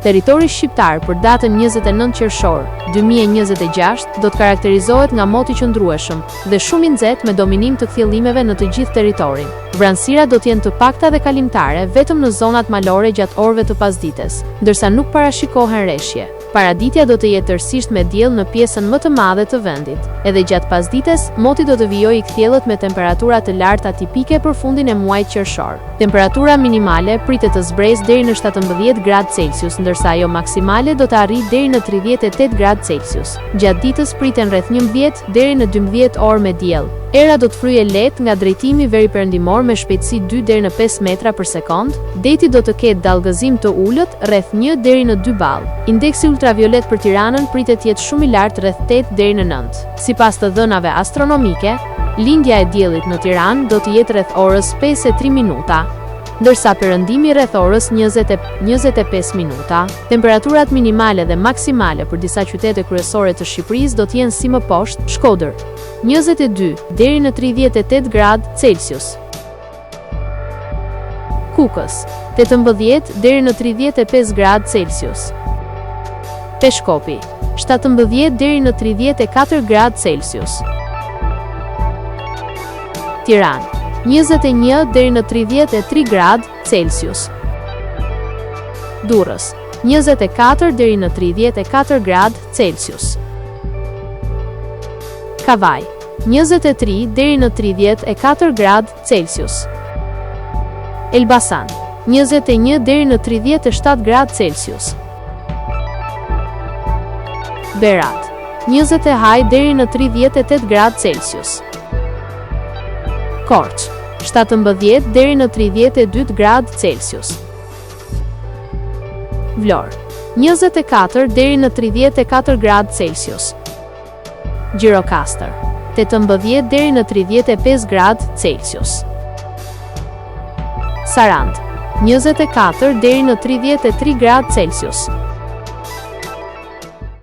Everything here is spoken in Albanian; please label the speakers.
Speaker 1: Territori shqiptar për datën 29 qershor 2026 do të karakterizohet nga moti qëndrueshëm dhe shumë i nxehtë me dominim të kthjellimeve në të gjithë territorin. Vranësira do të jenë të pakta dhe kalimtare vetëm në zonat malore gjatë orëve të pasdites, ndërsa nuk parashikohen rreshje. Paraditja do të jetë tërësisht me diell në pjesën më të madhe të vendit. Edhe gjatë pasdites, moti do të vijojë kthjellët me temperatura të larta tipike për fundin e muajit qershor. Temperatura minimale pritet të zbresë deri në 17 gradë Celsius, ndërsa ajo maksimale do të arrijë deri në 38 gradë Celsius. Gjatë ditës priten rreth 11 deri në 12 orë me diell. Era do të fryjë lehtë nga drejtimi veriperëndimor me shpejtësi 2 deri në 5 metra për sekond. Deti do të ketë dallgëzim të ulët rreth 1 deri në 2 ball. Indeksi ultraviolet për Tiranën pritet të jetë shumë i lartë rreth 8 deri në 9. Sipas të dhënave astronomike, lindja e diellit në Tiranë do të jetë rreth orës 5:03, ndërsa perëndimi rreth orës 20:25 minuta. Temperaturat minimale dhe maksimale për disa qytete kryesore të Shqipërisë do të jenë si më poshtë: Shkodër 22 deri në 38 gradë Celsius, Kukës 18 deri në 35 gradë Celsius, Peshkopi 17 deri në 34 gradë Celsius, Tiranë 21 deri në 33 gradë Celsius, Durrës 24 deri në 34 gradë Celsius, Kavaj 23 deri në 34 gradë Celsius, Elbasan 21 deri në 37 gradë Celsius, Berat 20 deri në 38 gradë Celsius, Korç 17 deri në 32 gradë Celsius, Vlorë 24 deri në 34 gradë Celsius, Gjirokastër 18 deri në 35 gradë Celsius, Sarandë 24 deri në 33 gradë Celsius,